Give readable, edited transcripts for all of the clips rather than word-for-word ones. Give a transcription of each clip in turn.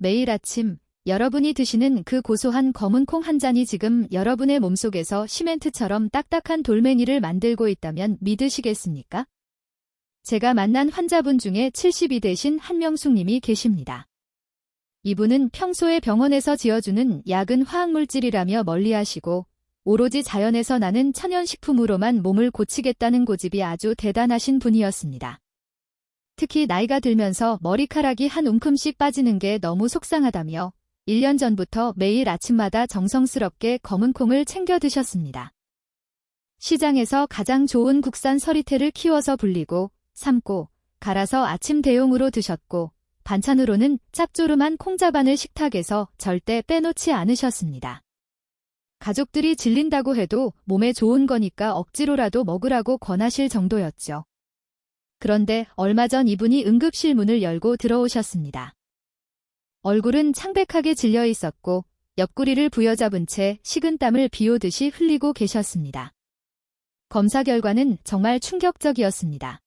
매일 아침 여러분이 드시는 그 고소한 검은 콩 한 잔이 지금 여러분의 몸속에서 시멘트처럼 딱딱한 돌멩이를 만들고 있다면 믿으시겠습니까? 제가 만난 환자분 중에 72대신 한명숙 님이 계십니다. 이분은 평소에 병원에서 지어주는 약은 화학물질이라며 멀리하시고 오로지 자연에서 나는 천연식품으로만 몸을 고치겠다는 고집이 아주 대단하신 분이었습니다. 특히 나이가 들면서 머리카락이 한 움큼씩 빠지는 게 너무 속상하다며 1년 전부터 매일 아침마다 정성스럽게 검은 콩을 챙겨 드셨습니다. 시장에서 가장 좋은 국산 서리태를 키워서 불리고 삶고 갈아서 아침 대용으로 드셨고 반찬으로는 짭조름한 콩자반을 식탁에서 절대 빼놓지 않으셨습니다. 가족들이 질린다고 해도 몸에 좋은 거니까 억지로라도 먹으라고 권하실 정도였죠. 그런데 얼마 전 이분이 응급실 문을 열고 들어오셨습니다. 얼굴은 창백하게 질려 있었고 옆구리를 부여잡은 채 식은땀을 비오듯이 흘리고 계셨습니다. 검사 결과는 정말 충격적이었습니다.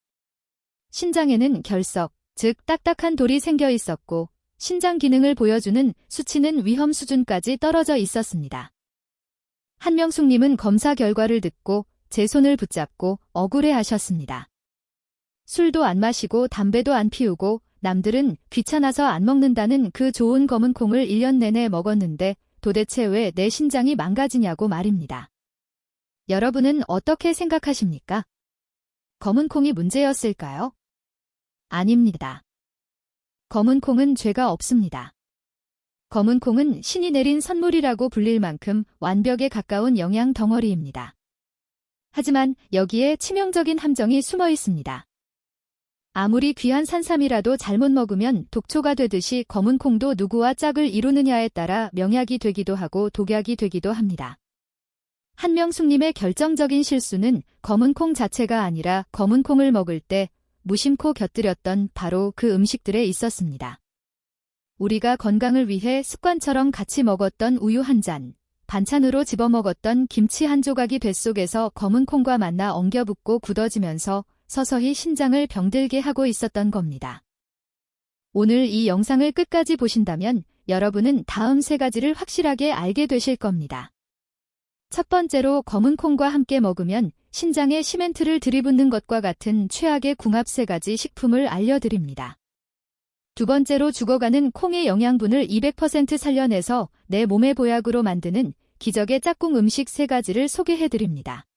신장에는 결석, 즉 딱딱한 돌이 생겨 있었고 신장 기능을 보여주는 수치는 위험 수준까지 떨어져 있었습니다. 한명숙 님은 검사 결과를 듣고 제 손을 붙잡고 억울해하셨습니다. 술도 안 마시고 담배도 안 피우고 남들은 귀찮아서 안 먹는다는 그 좋은 검은 콩을 1년 내내 먹었는데 도대체 왜 내 신장이 망가지냐고 말입니다. 여러분은 어떻게 생각하십니까? 검은 콩이 문제였을까요? 아닙니다. 검은 콩은 죄가 없습니다. 검은 콩은 신이 내린 선물이라고 불릴 만큼 완벽에 가까운 영양 덩어리입니다. 하지만 여기에 치명적인 함정이 숨어 있습니다. 아무리 귀한 산삼이라도 잘못 먹으면 독초가 되듯이 검은 콩도 누구와 짝을 이루느냐에 따라 명약이 되기도 하고 독약이 되기도 합니다. 한명숙 님의 결정적인 실수는 검은 콩 자체가 아니라 검은 콩을 먹을 때 무심코 곁들였던 바로 그 음식들에 있었습니다. 우리가 건강을 위해 습관처럼 같이 먹었던 우유 한 잔, 반찬으로 집어먹었던 김치 한 조각이 뱃속에서 검은 콩과 만나 엉겨붙고 굳어지면서 서서히 신장을 병들게 하고 있었던 겁니다. 오늘 이 영상을 끝까지 보신다면 여러분은 다음 3가지를 확실하게 알게 되실 겁니다. 첫 번째로 검은 콩과 함께 먹으면 신장에 시멘트를 들이붓는 것과 같은 최악의 궁합 3가지 식품을 알려드립니다. 두 번째로 죽어가는 콩의 영양분을 200% 살려내서 내 몸의 보약으로 만드는 기적의 짝꿍 음식 3가지를 소개해드립니다.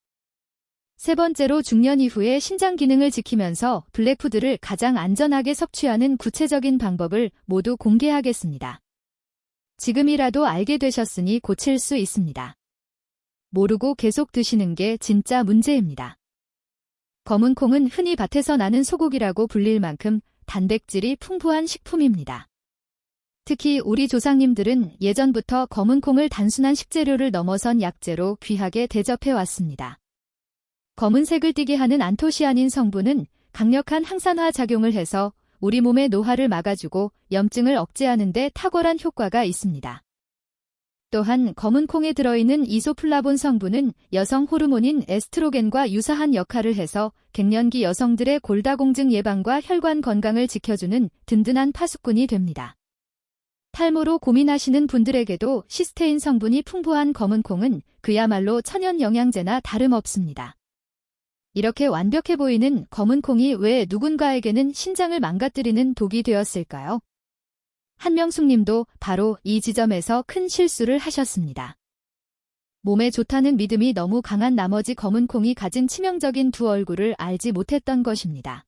세 번째로 중년 이후에 신장 기능을 지키면서 블랙푸드를 가장 안전하게 섭취하는 구체적인 방법을 모두 공개하겠습니다. 지금이라도 알게 되셨으니 고칠 수 있습니다. 모르고 계속 드시는 게 진짜 문제입니다. 검은 콩은 흔히 밭에서 나는 소고기라고 불릴 만큼 단백질이 풍부한 식품입니다. 특히 우리 조상님들은 예전부터 검은 콩을 단순한 식재료를 넘어선 약재로 귀하게 대접해 왔습니다. 검은색을 띠게 하는 안토시아닌 성분은 강력한 항산화 작용을 해서 우리 몸의 노화를 막아주고 염증을 억제하는 데 탁월한 효과가 있습니다. 또한 검은 콩에 들어있는 이소플라본 성분은 여성 호르몬인 에스트로겐과 유사한 역할을 해서 갱년기 여성들의 골다공증 예방과 혈관 건강을 지켜주는 든든한 파수꾼이 됩니다. 탈모로 고민하시는 분들에게도 시스테인 성분이 풍부한 검은 콩은 그야말로 천연 영양제나 다름없습니다. 이렇게 완벽해 보이는 검은 콩이 왜 누군가에게는 신장을 망가뜨리는 독이 되었을까요? 한명숙 님도 바로 이 지점에서 큰 실수를 하셨습니다. 몸에 좋다는 믿음이 너무 강한 나머지 검은 콩이 가진 치명적인 두 얼굴을 알지 못했던 것입니다.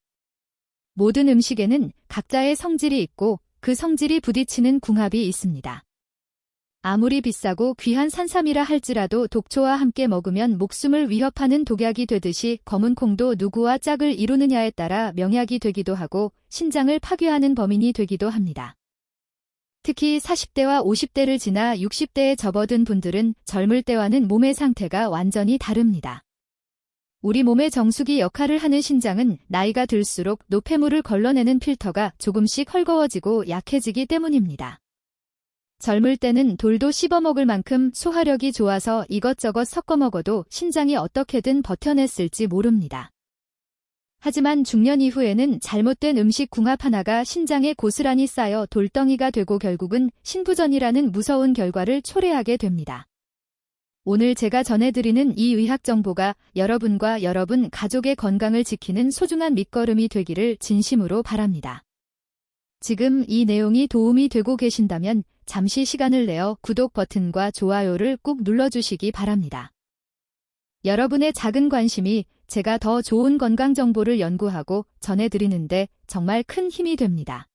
모든 음식에는 각자의 성질이 있고 그 성질이 부딪히는 궁합이 있습니다. 아무리 비싸고 귀한 산삼이라 할지라도 독초와 함께 먹으면 목숨을 위협하는 독약이 되듯이 검은 콩도 누구와 짝을 이루느냐에 따라 명약이 되기도 하고 신장을 파괴하는 범인이 되기도 합니다. 특히 40대와 50대를 지나 60대에 접어든 분들은 젊을 때와는 몸의 상태가 완전히 다릅니다. 우리 몸의 정수기 역할을 하는 신장은 나이가 들수록 노폐물을 걸러내는 필터가 조금씩 헐거워지고 약해지기 때문입니다. 젊을 때는 돌도 씹어먹을 만큼 소화력이 좋아서 이것저것 섞어 먹어도 신장이 어떻게든 버텨냈을지 모릅니다. 하지만 중년 이후에는 잘못된 음식 궁합 하나가 신장에 고스란히 쌓여 돌덩이가 되고 결국은 신부전이라는 무서운 결과를 초래하게 됩니다. 오늘 제가 전해드리는 이 의학 정보가 여러분과 여러분 가족의 건강을 지키는 소중한 밑거름이 되기를 진심으로 바랍니다. 지금 이 내용이 도움이 되고 계신다면 잠시 시간을 내어 구독 버튼과 좋아요를 꾹 눌러주시기 바랍니다. 여러분의 작은 관심이 제가 더 좋은 건강 정보를 연구하고 전해드리는데 정말 큰 힘이 됩니다.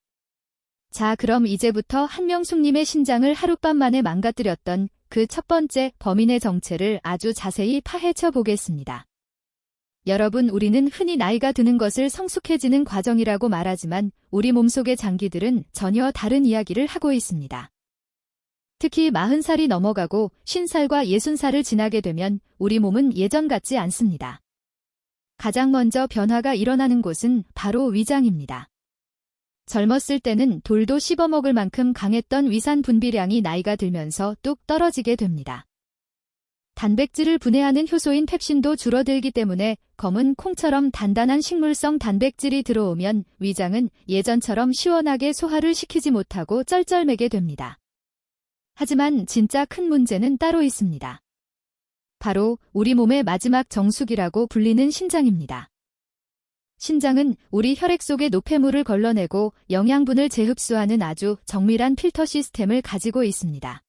자, 그럼 이제부터 한명숙님의 신장을 하룻밤 만에 망가뜨렸던 그 첫 번째 범인의 정체를 아주 자세히 파헤쳐 보겠습니다. 여러분, 우리는 흔히 나이가 드는 것을 성숙해지는 과정이라고 말하지만 우리 몸속의 장기들은 전혀 다른 이야기를 하고 있습니다. 특히 40살이 넘어가고 50살과 60살을 지나게 되면 우리 몸은 예전 같지 않습니다. 가장 먼저 변화가 일어나는 곳은 바로 위장입니다. 젊었을 때는 돌도 씹어먹을 만큼 강했던 위산 분비량이 나이가 들면서 뚝 떨어지게 됩니다. 단백질을 분해하는 효소인 펩신도 줄어들기 때문에 검은 콩처럼 단단한 식물성 단백질이 들어오면 위장은 예전처럼 시원하게 소화를 시키지 못하고 쩔쩔매게 됩니다. 하지만 진짜 큰 문제는 따로 있습니다. 바로 우리 몸의 마지막 정수기라고 불리는 신장입니다. 신장은 우리 혈액 속의 노폐물을 걸러내고 영양분을 재흡수하는 아주 정밀한 필터 시스템을 가지고 있습니다.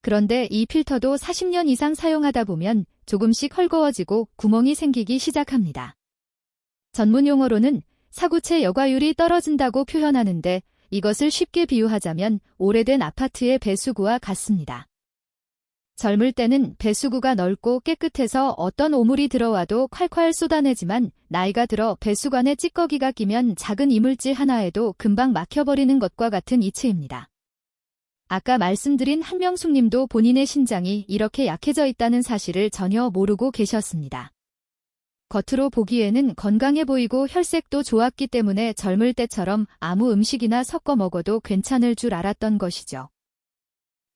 그런데 이 필터도 40년 이상 사용하다 보면 조금씩 헐거워지고 구멍이 생기기 시작합니다. 전문 용어로는 사구체 여과율이 떨어진다고 표현하는데 이것을 쉽게 비유하자면 오래된 아파트의 배수구와 같습니다. 젊을 때는 배수구가 넓고 깨끗해서 어떤 오물이 들어와도 콸콸 쏟아내지만 나이가 들어 배수관에 찌꺼기가 끼면 작은 이물질 하나에도 금방 막혀버리는 것과 같은 이치입니다. 아까 말씀드린 한명숙님도 본인의 신장이 이렇게 약해져 있다는 사실을 전혀 모르고 계셨습니다. 겉으로 보기에는 건강해 보이고 혈색도 좋았기 때문에 젊을 때처럼 아무 음식이나 섞어 먹어도 괜찮을 줄 알았던 것이죠.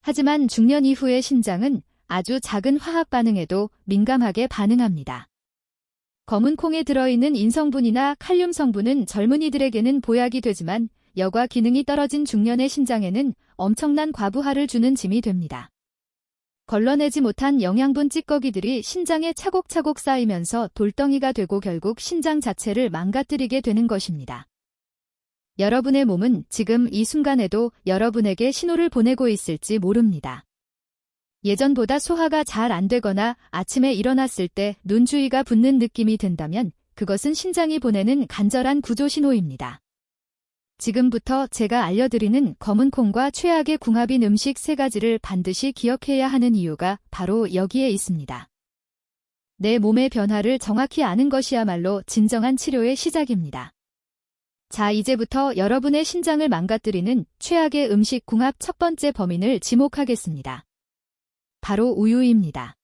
하지만 중년 이후의 신장은 아주 작은 화학 반응에도 민감하게 반응합니다. 검은 콩에 들어있는 인성분이나 칼륨 성분은 젊은이들에게는 보약이 되지만 여과 기능이 떨어진 중년의 신장에는 엄청난 과부하를 주는 짐이 됩니다. 걸러내지 못한 영양분 찌꺼기들이 신장에 차곡차곡 쌓이면서 돌덩이가 되고 결국 신장 자체를 망가뜨리게 되는 것입니다. 여러분의 몸은 지금 이 순간에도 여러분에게 신호를 보내고 있을지 모릅니다. 예전보다 소화가 잘 안 되거나 아침에 일어났을 때 눈주위가 붓는 느낌이 든다면 그것은 신장이 보내는 간절한 구조 신호입니다. 지금부터 제가 알려드리는 검은 콩과 최악의 궁합인 음식 3가지를 반드시 기억해야 하는 이유가 바로 여기에 있습니다. 내 몸의 변화를 정확히 아는 것이야말로 진정한 치료의 시작입니다. 자, 이제부터 여러분의 신장을 망가뜨리는 최악의 음식 궁합 첫 번째 범인을 지목하겠습니다. 바로 우유입니다.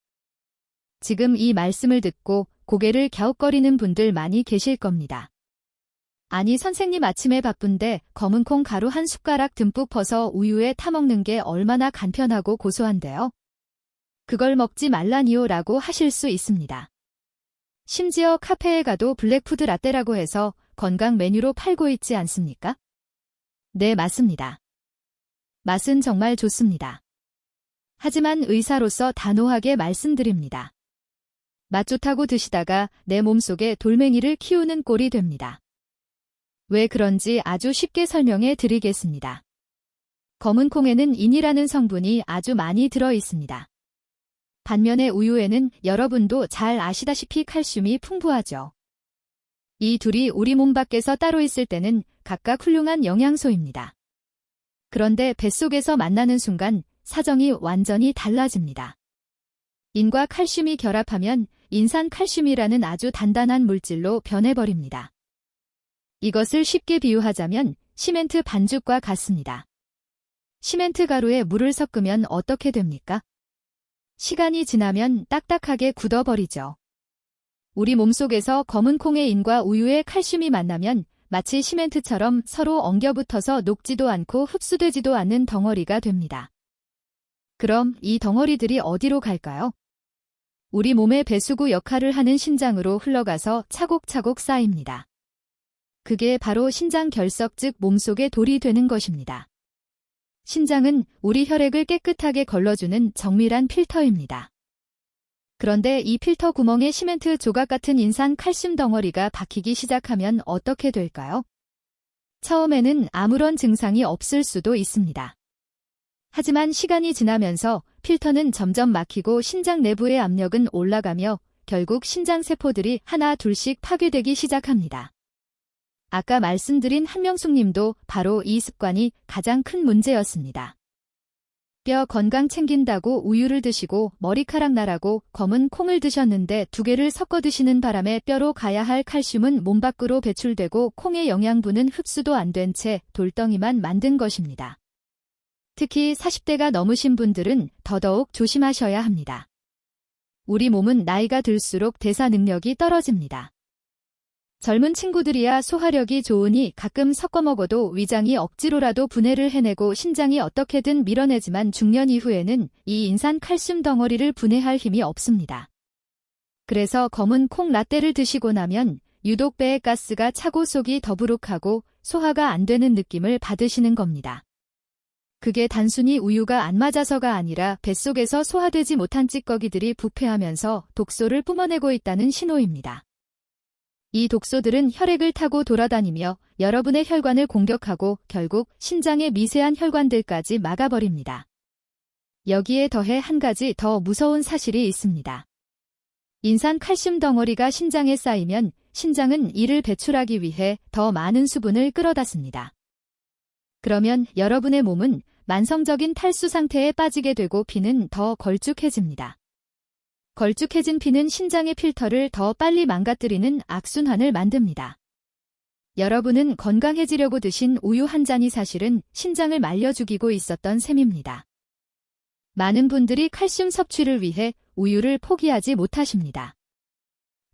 지금 이 말씀을 듣고 고개를 갸웃거리는 분들 많이 계실 겁니다. 아니, 선생님, 아침에 바쁜데 검은 콩 가루 한 숟가락 듬뿍 퍼서 우유에 타먹는 게 얼마나 간편하고 고소한데요. 그걸 먹지 말라니요 라고 하실 수 있습니다. 심지어 카페에 가도 블랙푸드 라떼라고 해서 건강 메뉴로 팔고 있지 않습니까? 네, 맞습니다. 맛은 정말 좋습니다. 하지만 의사로서 단호하게 말씀드립니다. 맛 좋다고 드시다가 내 몸속에 돌멩이를 키우는 꼴이 됩니다. 왜 그런지 아주 쉽게 설명해 드리겠습니다. 검은 콩에는 인이라는 성분이 아주 많이 들어 있습니다. 반면에 우유에는 여러분도 잘 아시다시피 칼슘이 풍부하죠. 이 둘이 우리 몸 밖에서 따로 있을 때는 각각 훌륭한 영양소입니다. 그런데 뱃속에서 만나는 순간 사정이 완전히 달라집니다. 인과 칼슘이 결합하면 인산칼슘이라는 아주 단단한 물질로 변해버립니다. 이것을 쉽게 비유하자면 시멘트 반죽과 같습니다. 시멘트 가루에 물을 섞으면 어떻게 됩니까? 시간이 지나면 딱딱하게 굳어버리죠. 우리 몸속에서 검은 콩의 인과 우유의 칼슘이 만나면 마치 시멘트처럼 서로 엉겨붙어서 녹지도 않고 흡수되지도 않는 덩어리가 됩니다. 그럼 이 덩어리들이 어디로 갈까요? 우리 몸의 배수구 역할을 하는 신장으로 흘러가서 차곡차곡 쌓입니다. 그게 바로 신장 결석, 즉 몸속의 돌이 되는 것입니다. 신장은 우리 혈액을 깨끗하게 걸러주는 정밀한 필터입니다. 그런데 이 필터 구멍에 시멘트 조각 같은 인산 칼슘 덩어리가 박히기 시작하면 어떻게 될까요? 처음에는 아무런 증상이 없을 수도 있습니다. 하지만 시간이 지나면서 필터는 점점 막히고 신장 내부의 압력은 올라가며 결국 신장 세포들이 하나 둘씩 파괴되기 시작합니다. 아까 말씀드린 한명숙 님도 바로 이 습관이 가장 큰 문제였습니다. 뼈 건강 챙긴다고 우유를 드시고 머리카락 나라고 검은 콩을 드셨는데 두 개를 섞어 드시는 바람에 뼈로 가야 할 칼슘은 몸 밖으로 배출되고 콩의 영양분은 흡수도 안 된 채 돌덩이만 만든 것입니다. 특히 40대가 넘으신 분들은 더더욱 조심하셔야 합니다. 우리 몸은 나이가 들수록 대사 능력이 떨어집니다. 젊은 친구들이야 소화력이 좋으니 가끔 섞어 먹어도 위장이 억지로라도 분해를 해내고 신장이 어떻게든 밀어내지만 중년 이후에는 이 인산 칼슘 덩어리를 분해할 힘이 없습니다. 그래서 검은 콩 라떼를 드시고 나면 유독 배에 가스가 차고 속이 더부룩하고 소화가 안 되는 느낌을 받으시는 겁니다. 그게 단순히 우유가 안 맞아서가 아니라 뱃속에서 소화되지 못한 찌꺼기들이 부패하면서 독소를 뿜어내고 있다는 신호입니다. 이 독소들은 혈액을 타고 돌아다니며 여러분의 혈관을 공격하고 결국 신장의 미세한 혈관들까지 막아버립니다. 여기에 더해 한 가지 더 무서운 사실이 있습니다. 인산 칼슘 덩어리가 신장에 쌓이면 신장은 이를 배출하기 위해 더 많은 수분을 끌어다습니다. 그러면 여러분의 몸은 만성적인 탈수 상태에 빠지게 되고 피는 더 걸쭉해집니다. 걸쭉해진 피는 신장의 필터를 더 빨리 망가뜨리는 악순환을 만듭니다. 여러분은 건강해지려고 드신 우유 한 잔이 사실은 신장을 말려 죽이고 있었던 셈입니다. 많은 분들이 칼슘 섭취를 위해 우유를 포기하지 못하십니다.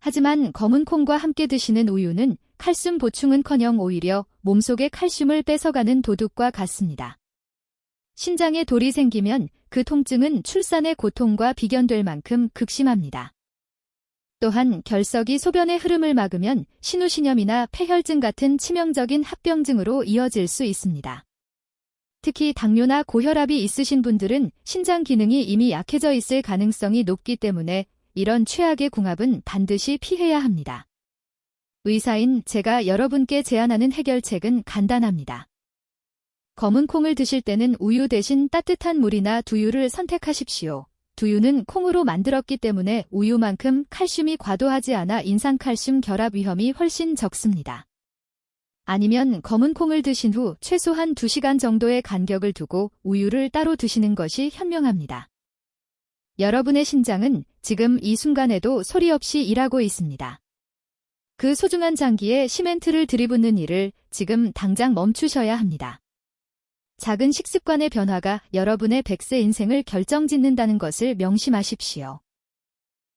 하지만 검은 콩과 함께 드시는 우유는 칼슘 보충은커녕 오히려 몸속의 칼슘을 뺏어가는 도둑과 같습니다. 신장에 돌이 생기면 그 통증은 출산의 고통과 비견될 만큼 극심합니다. 또한 결석이 소변의 흐름을 막으면 신우신염이나 폐혈증 같은 치명적인 합병증으로 이어질 수 있습니다. 특히 당뇨나 고혈압이 있으신 분들은 신장 기능이 이미 약해져 있을 가능성이 높기 때문에 이런 최악의 궁합은 반드시 피해야 합니다. 의사인 제가 여러분께 제안하는 해결책은 간단합니다. 검은 콩을 드실 때는 우유 대신 따뜻한 물이나 두유를 선택하십시오. 두유는 콩으로 만들었기 때문에 우유만큼 칼슘이 과도하지 않아 인산칼슘 결합 위험이 훨씬 적습니다. 아니면 검은 콩을 드신 후 최소한 2시간 정도의 간격을 두고 우유를 따로 드시는 것이 현명합니다. 여러분의 신장은 지금 이 순간에도 소리 없이 일하고 있습니다. 그 소중한 장기에 시멘트를 들이붓는 일을 지금 당장 멈추셔야 합니다. 작은 식습관의 변화가 여러분의 100세 인생을 결정짓는다는 것을 명심하십시오.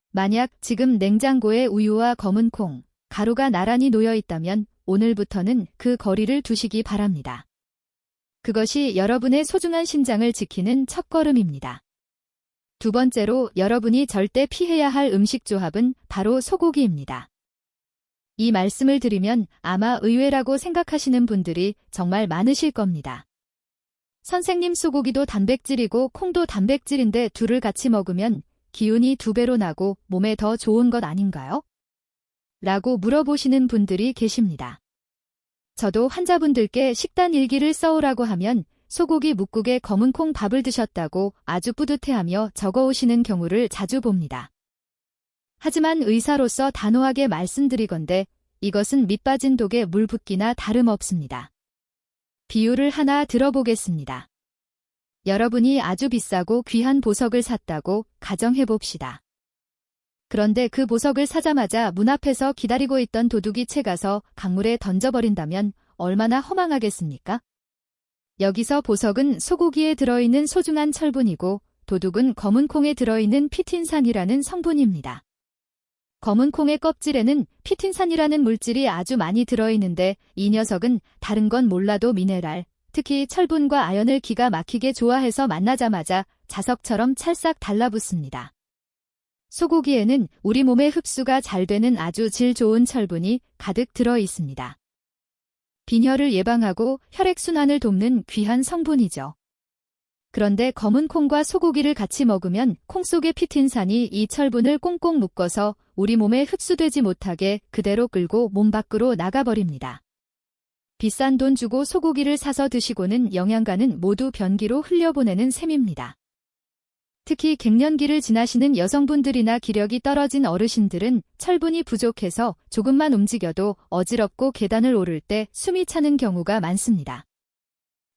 만약 지금 냉장고에 우유와 검은 콩, 가루가 나란히 놓여 있다면 오늘부터는 그 거리를 두시기 바랍니다. 그것이 여러분의 소중한 신장을 지키는 첫걸음입니다. 두 번째로 여러분이 절대 피해야 할 음식 조합은 바로 소고기입니다. 이 말씀을 드리면 아마 의외라고 생각하시는 분들이 정말 많으실 겁니다. 선생님, 소고기도 단백질이고 콩도 단백질인데 둘을 같이 먹으면 기운이 2배로 나고 몸에 더 좋은 것 아닌가요? 라고 물어보시는 분들이 계십니다. 저도 환자분들께 식단 일기를 써오라고 하면 소고기 묵국에 검은 콩 밥을 드셨다고 아주 뿌듯해하며 적어오시는 경우를 자주 봅니다. 하지만 의사로서 단호하게 말씀드리건대 이것은 밑빠진 독에 물 붓기나 다름없습니다. 비유를 하나 들어보겠습니다. 여러분이 아주 비싸고 귀한 보석을 샀다고 가정해봅시다. 그런데 그 보석을 사자마자 문 앞에서 기다리고 있던 도둑이 채가서 강물에 던져버린다면 얼마나 허망하겠습니까? 여기서 보석은 소고기에 들어있는 소중한 철분이고 도둑은 검은 콩에 들어있는 피틴산이라는 성분입니다. 검은 콩의 껍질에는 피틴산이라는 물질이 아주 많이 들어있는데 이 녀석은 다른 건 몰라도 미네랄, 특히 철분과 아연을 기가 막히게 좋아해서 만나자마자 자석처럼 찰싹 달라붙습니다. 소고기에는 우리 몸에 흡수가 잘 되는 아주 질 좋은 철분이 가득 들어 있습니다. 빈혈을 예방하고 혈액순환을 돕는 귀한 성분이죠. 그런데 검은 콩과 소고기를 같이 먹으면 콩 속의 피틴산이 이 철분을 꽁꽁 묶어서 우리 몸에 흡수되지 못하게 그대로 끌고 몸 밖으로 나가버립니다. 비싼 돈 주고 소고기를 사서 드시고는 영양가는 모두 변기로 흘려보내는 셈입니다. 특히 갱년기를 지나시는 여성분들이나 기력이 떨어진 어르신들은 철분이 부족해서 조금만 움직여도 어지럽고 계단을 오를 때 숨이 차는 경우가 많습니다.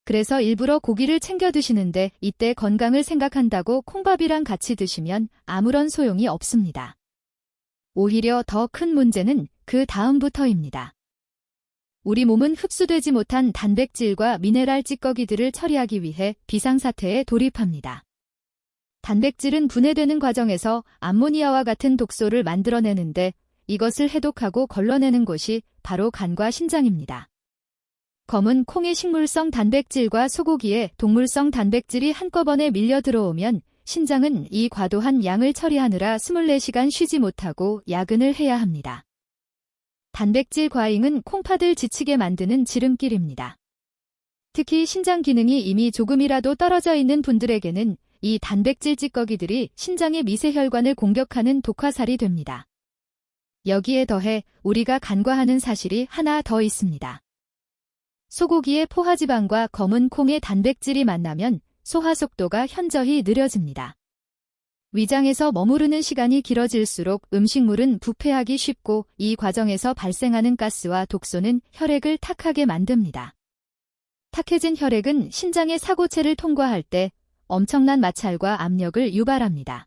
그래서 일부러 고기를 챙겨 드시는데 이때 건강을 생각한다고 콩밥이랑 같이 드시면 아무런 소용이 없습니다. 오히려 더 큰 문제는 그 다음부터입니다. 우리 몸은 흡수되지 못한 단백질과 미네랄 찌꺼기들을 처리하기 위해 비상사태에 돌입합니다. 단백질은 분해되는 과정에서 암모니아와 같은 독소를 만들어내는데 이것을 해독하고 걸러내는 곳이 바로 간과 신장입니다. 검은 콩의 식물성 단백질과 소고기의 동물성 단백질이 한꺼번에 밀려 들어오면 신장은 이 과도한 양을 처리하느라 24시간 쉬지 못하고 야근을 해야 합니다. 단백질 과잉은 콩팥을 지치게 만드는 지름길입니다. 특히 신장 기능이 이미 조금이라도 떨어져 있는 분들에게는 이 단백질 찌꺼기들이 신장의 미세혈관을 공격하는 독화살이 됩니다. 여기에 더해 우리가 간과하는 사실이 하나 더 있습니다. 소고기의 포화지방과 검은 콩의 단백질이 만나면 소화 속도가 현저히 느려집니다. 위장에서 머무르는 시간이 길어질수록 음식물은 부패하기 쉽고 이 과정에서 발생하는 가스와 독소는 혈액을 탁하게 만듭니다. 탁해진 혈액은 신장의 사고체를 통과할 때 엄청난 마찰과 압력을 유발합니다.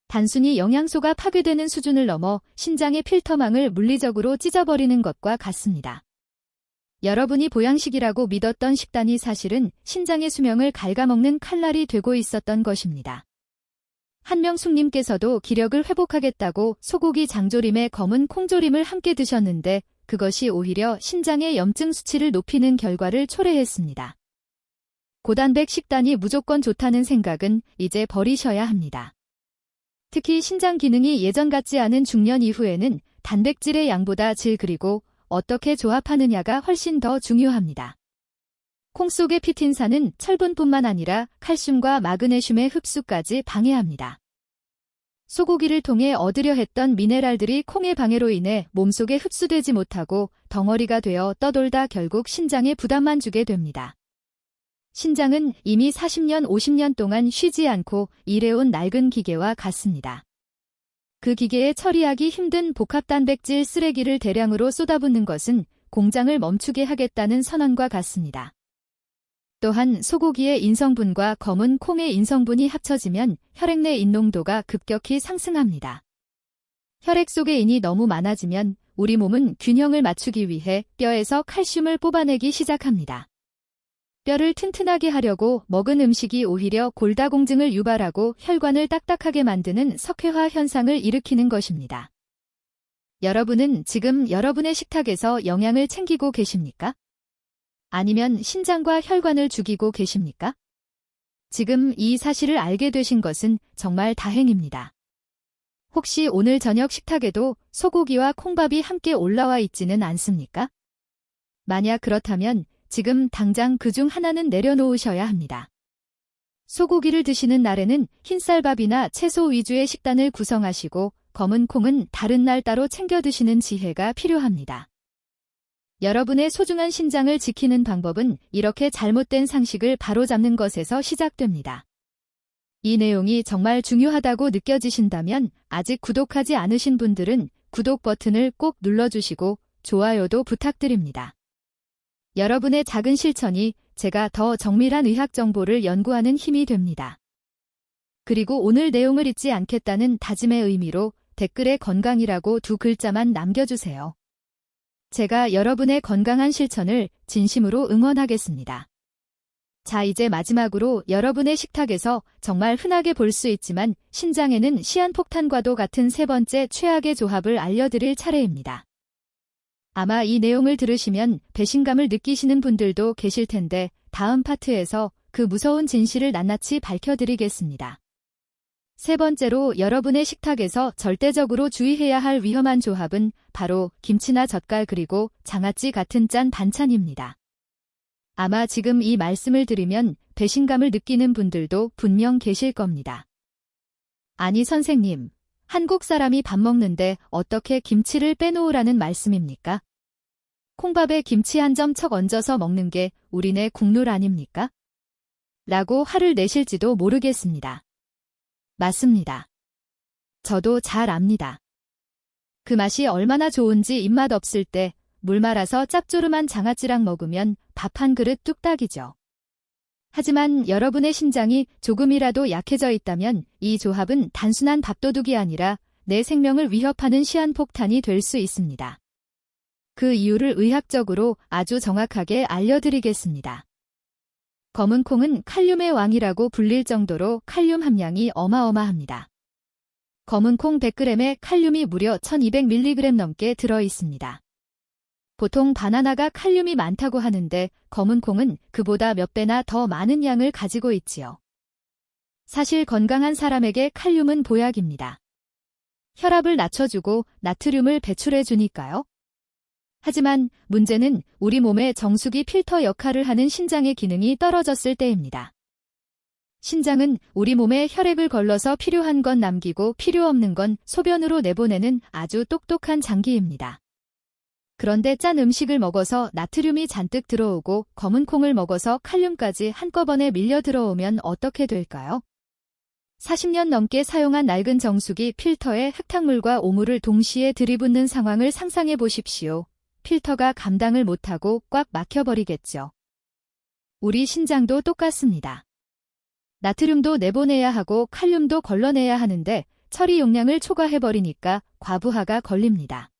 단순히 영양소가 파괴되는 수준을 넘어 신장의 필터망을 물리적으로 찢어버리는 것과 같습니다. 여러분이 보양식이라고 믿었던 식단이 사실은 신장의 수명을 갉아먹는 칼날이 되고 있었던 것입니다. 한명숙님께서도 기력을 회복하겠다고 소고기 장조림에 검은 콩조림을 함께 드셨는데 그것이 오히려 신장의 염증 수치를 높이는 결과를 초래했습니다. 고단백 식단이 무조건 좋다는 생각은 이제 버리셔야 합니다. 특히 신장 기능이 예전 같지 않은 중년 이후에는 단백질의 양보다 질 그리고 어떻게 조합하느냐가 훨씬 더 중요합니다. 콩 속의 피틴산은 철분뿐만 아니라 칼슘과 마그네슘의 흡수까지 방해합니다. 소고기를 통해 얻으려 했던 미네랄들이 콩의 방해로 인해 몸속에 흡수되지 못하고 덩어리가 되어 떠돌다 결국 신장에 부담만 주게 됩니다. 신장은 이미 40년, 50년 동안 쉬지 않고 일해온 낡은 기계와 같습니다. 그 기계에 처리하기 힘든 복합단백질 쓰레기를 대량으로 쏟아붓는 것은 공장을 멈추게 하겠다는 선언과 같습니다. 또한 소고기의 인성분과 검은 콩의 인성분이 합쳐지면 혈액 내 인농도가 급격히 상승합니다. 혈액 속의 인이 너무 많아지면 우리 몸은 균형을 맞추기 위해 뼈에서 칼슘을 뽑아내기 시작합니다. 뼈를 튼튼하게 하려고 먹은 음식이 오히려 골다공증을 유발하고 혈관을 딱딱하게 만드는 석회화 현상을 일으키는 것입니다. 여러분은 지금 여러분의 식탁에서 영양을 챙기고 계십니까? 아니면 신장과 혈관을 죽이고 계십니까? 지금 이 사실을 알게 되신 것은 정말 다행입니다. 혹시 오늘 저녁 식탁에도 소고기와 콩밥이 함께 올라와 있지는 않습니까? 만약 그렇다면 지금 당장 그중 하나는 내려놓으셔야 합니다. 소고기를 드시는 날에는 흰쌀밥이나 채소 위주의 식단을 구성하시고 검은 콩은 다른 날 따로 챙겨 드시는 지혜가 필요합니다. 여러분의 소중한 신장을 지키는 방법은 이렇게 잘못된 상식을 바로잡는 것에서 시작됩니다. 이 내용이 정말 중요하다고 느껴지신다면 아직 구독하지 않으신 분들은 구독 버튼을 꼭 눌러주시고 좋아요도 부탁드립니다. 여러분의 작은 실천이 제가 더 정밀한 의학 정보를 연구하는 힘이 됩니다. 그리고 오늘 내용을 잊지 않겠다는 다짐의 의미로 댓글에 건강이라고 2글자만 남겨주세요. 제가 여러분의 건강한 실천을 진심으로 응원하겠습니다. 자, 이제 마지막으로 여러분의 식탁에서 정말 흔하게 볼 수 있지만 신장에는 시한폭탄과도 같은 세 번째 최악의 조합을 알려드릴 차례입니다. 아마 이 내용을 들으시면 배신감을 느끼시는 분들도 계실 텐데 다음 파트에서 그 무서운 진실을 낱낱이 밝혀드리겠습니다. 세 번째로 여러분의 식탁에서 절대적으로 주의해야 할 위험한 조합은 바로 김치나 젓갈 그리고 장아찌 같은 짠 반찬입니다. 아마 지금 이 말씀을 들으면 배신감을 느끼는 분들도 분명 계실 겁니다. 아니 선생님, 한국 사람이 밥 먹는데 어떻게 김치를 빼놓으라는 말씀입니까? 콩밥에 김치 한 점 척 얹어서 먹는 게 우리네 국룰 아닙니까? 라고 화를 내실지도 모르겠습니다. 맞습니다. 저도 잘 압니다. 그 맛이 얼마나 좋은지 입맛 없을 때 물 말아서 짭조름한 장아찌랑 먹으면 밥 한 그릇 뚝딱이죠. 하지만 여러분의 신장이 조금이라도 약해져 있다면 이 조합은 단순한 밥도둑이 아니라 내 생명을 위협하는 시한폭탄이 될 수 있습니다. 그 이유를 의학적으로 아주 정확하게 알려드리겠습니다. 검은 콩은 칼륨의 왕이라고 불릴 정도로 칼륨 함량이 어마어마합니다. 검은 콩 100g에 칼륨이 무려 1200mg 넘게 들어 있습니다. 보통 바나나가 칼륨이 많다고 하는데 검은 콩은 그보다 몇 배나 더 많은 양을 가지고 있지요. 사실 건강한 사람에게 칼륨은 보약입니다. 혈압을 낮춰주고 나트륨을 배출해주니까요. 하지만 문제는 우리 몸의 정수기 필터 역할을 하는 신장의 기능이 떨어졌을 때입니다. 신장은 우리 몸에 혈액을 걸러서 필요한 건 남기고 필요 없는 건 소변으로 내보내는 아주 똑똑한 장기입니다. 그런데 짠 음식을 먹어서 나트륨이 잔뜩 들어오고 검은 콩을 먹어서 칼륨까지 한꺼번에 밀려 들어오면 어떻게 될까요? 40년 넘게 사용한 낡은 정수기 필터에 흙탕물과 오물을 동시에 들이붓는 상황을 상상해 보십시오. 필터가 감당을 못하고 꽉 막혀버리겠죠. 우리 신장도 똑같습니다. 나트륨도 내보내야 하고 칼륨도 걸러내야 하는데 처리 용량을 초과해버리니까 과부하가 걸립니다.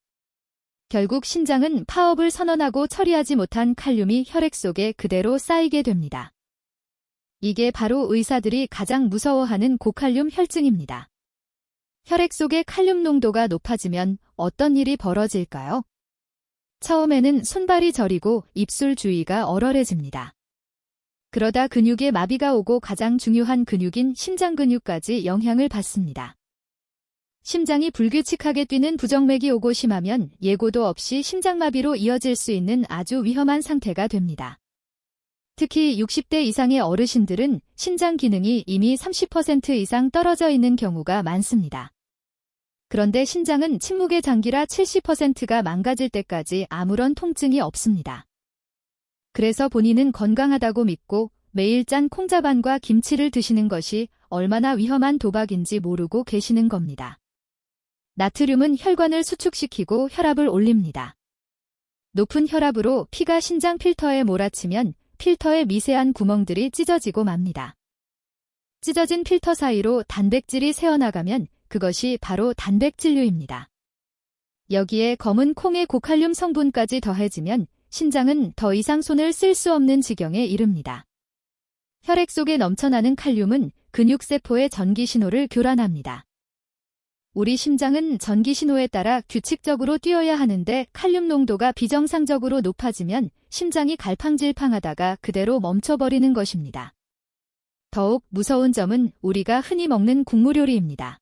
결국 신장은 파업을 선언하고 처리하지 못한 칼륨이 혈액 속에 그대로 쌓이게 됩니다. 이게 바로 의사들이 가장 무서워하는 고칼륨 혈증입니다. 혈액 속의 칼륨 농도가 높아지면 어떤 일이 벌어질까요? 처음에는 손발이 저리고 입술 주위가 얼얼해집니다. 그러다 근육에 마비가 오고 가장 중요한 근육인 심장 근육까지 영향을 받습니다. 심장이 불규칙하게 뛰는 부정맥이 오고 심하면 예고도 없이 심장마비로 이어질 수 있는 아주 위험한 상태가 됩니다. 특히 60대 이상의 어르신들은 신장 기능이 이미 30% 이상 떨어져 있는 경우가 많습니다. 그런데 신장은 침묵의 장기라 70%가 망가질 때까지 아무런 통증이 없습니다. 그래서 본인은 건강하다고 믿고 매일 짠 콩자반과 김치를 드시는 것이 얼마나 위험한 도박인지 모르고 계시는 겁니다. 나트륨은 혈관을 수축시키고 혈압을 올립니다. 높은 혈압으로 피가 신장 필터에 몰아치면 필터의 미세한 구멍들이 찢어지고 맙니다. 찢어진 필터 사이로 단백질이 새어나가면 그것이 바로 단백질류입니다. 여기에 검은 콩의 고칼륨 성분까지 더해지면 신장은 더 이상 손을 쓸 수 없는 지경에 이릅니다. 혈액 속에 넘쳐나는 칼륨은 근육세포의 전기신호를 교란합니다. 우리 심장은 전기신호에 따라 규칙적으로 뛰어야 하는데 칼륨 농도가 비정상적으로 높아지면 심장이 갈팡질팡하다가 그대로 멈춰버리는 것입니다. 더욱 무서운 점은 우리가 흔히 먹는 국물 요리입니다.